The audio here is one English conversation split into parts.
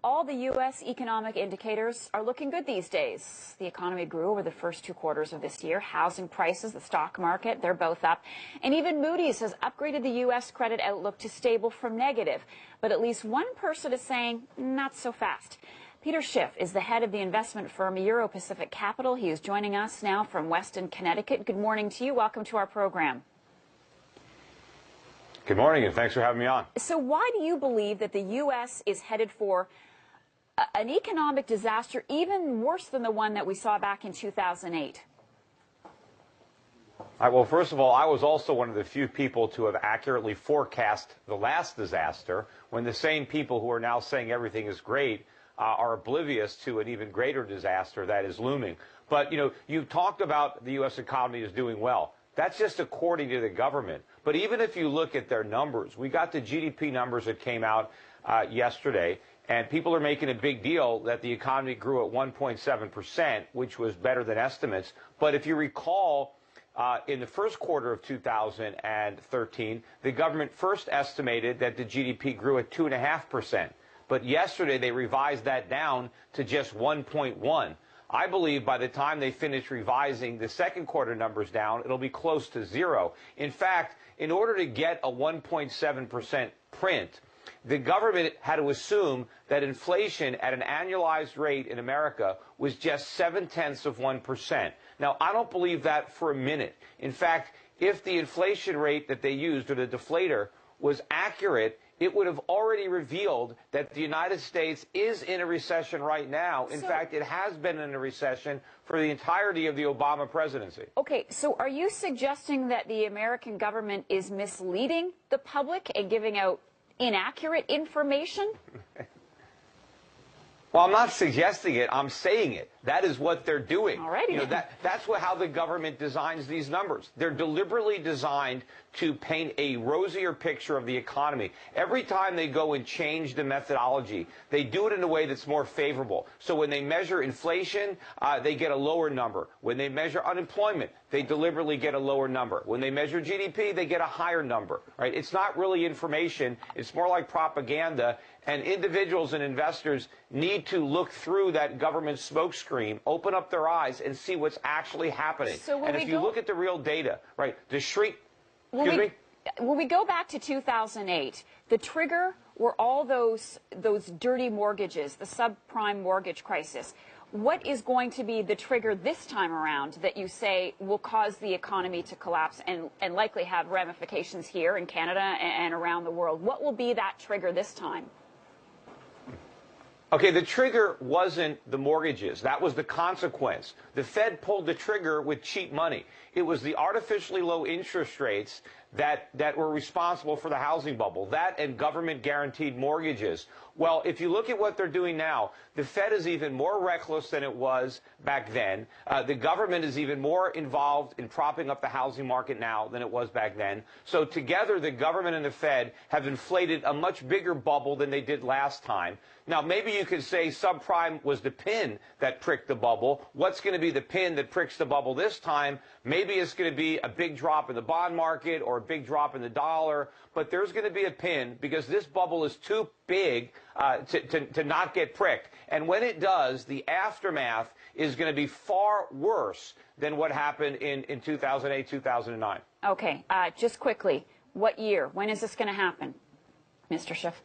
All the U.S. economic indicators are looking good these days. The economy grew over the first 2 quarters of this year. Housing prices, the stock market, they're both up. And even Moody's has upgraded the U.S. credit outlook to stable from negative. But at least one person is saying, not so fast. Peter Schiff is the head of the investment firm Euro Pacific Capital. He is joining us now from Weston, Connecticut. Good morning to you. Welcome to our program. Good morning, and thanks for having me on. So why do you believe that the U.S. is headed for an economic disaster even worse than the one that we saw back in 2008? Well, first of all, I was also one of the few people to have accurately forecast the last disaster, when the same people who are now saying everything is great are oblivious to an even greater disaster that is looming. But, you talked about the U.S. economy is doing well. That's just according to the government. But even if you look at their numbers, we got the GDP numbers that came out yesterday, and people are making a big deal that the economy grew at 1.7%, which was better than estimates. But if you recall, in the first quarter of 2013, the government first estimated that the GDP grew at 2.5%. But yesterday they revised that down to just 1.1. I believe by the time they finish revising the second quarter numbers down, it'll be close to zero. In fact, in order to get a 1.7% print, the government had to assume that inflation at an annualized rate in America was just 0.7%. Now, I don't believe that for a minute. In fact, if the inflation rate that they used, or the deflator, was accurate, it would have already revealed that the United States is in a recession right now. In fact, it has been in a recession for the entirety of the Obama presidency. Okay, so are you suggesting that the American government is misleading the public and giving out inaccurate information? Well, I'm not suggesting it. I'm saying it. That is what they're doing. Alrighty. That's how the government designs these numbers. They're deliberately designed to paint a rosier picture of the economy. Every time they go and change the methodology, they do it in a way that's more favorable. So when they measure inflation, they get a lower number. When they measure unemployment, they deliberately get a lower number. When they measure GDP, they get a higher number. Right? It's not really information. It's more like propaganda. And individuals and investors need to look through that government smokescreen, open up their eyes, and see what's actually happening. So and if you look at the real data, right, the shrink... When we go back to 2008, the trigger were all those dirty mortgages, the subprime mortgage crisis. What is going to be the trigger this time around that you say will cause the economy to collapse and likely have ramifications here in Canada and around the world? What will be that trigger this time? Okay, the trigger wasn't the mortgages. That was the consequence. The Fed pulled the trigger with cheap money. It was the artificially low interest rates that were responsible for the housing bubble. That and government guaranteed mortgages. Well, if you look at what they're doing now, the Fed is even more reckless than it was back then. The government is even more involved in propping up the housing market now than it was back then. So together, the government and the Fed have inflated a much bigger bubble than they did last time. Now, maybe you could say subprime was the pin that pricked the bubble. What's going to be the pin that pricks the bubble this time? Maybe it's going to be a big drop in the bond market or a big drop in the dollar. But there's going to be a pin because this bubble is too big to not get pricked. And when it does, the aftermath is going to be far worse than what happened in 2008, 2009. Okay, just quickly, what year? When is this going to happen, Mr. Schiff?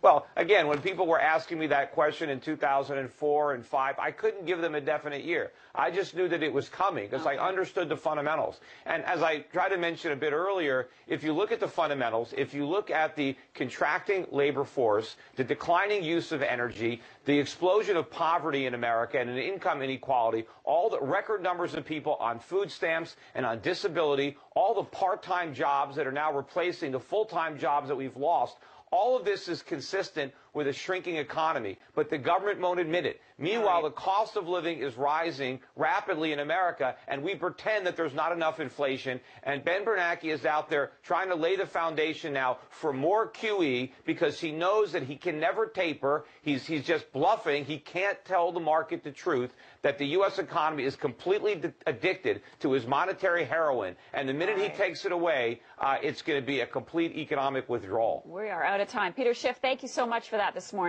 Well, again, when people were asking me that question in 2004 and 5, I couldn't give them a definite year. I just knew that it was coming because I understood the fundamentals. And as I tried to mention a bit earlier, if you look at the fundamentals, if you look at the contracting labor force, the declining use of energy, the explosion of poverty in America and an income inequality, all the record numbers of people on food stamps and on disability, all the part-time jobs that are now replacing the full-time jobs that we've lost, all of this is consistent with a shrinking economy, but the government won't admit it. Meanwhile, the cost of living is rising rapidly in America, and we pretend that there's not enough inflation. And Ben Bernanke is out there trying to lay the foundation now for more QE because he knows that he can never taper. He's just bluffing. He can't tell the market the truth that the U.S. economy is completely addicted to his monetary heroin. And the minute he takes it away, it's going to be a complete economic withdrawal. We are out of time. Peter Schiff, thank you so much for that this morning.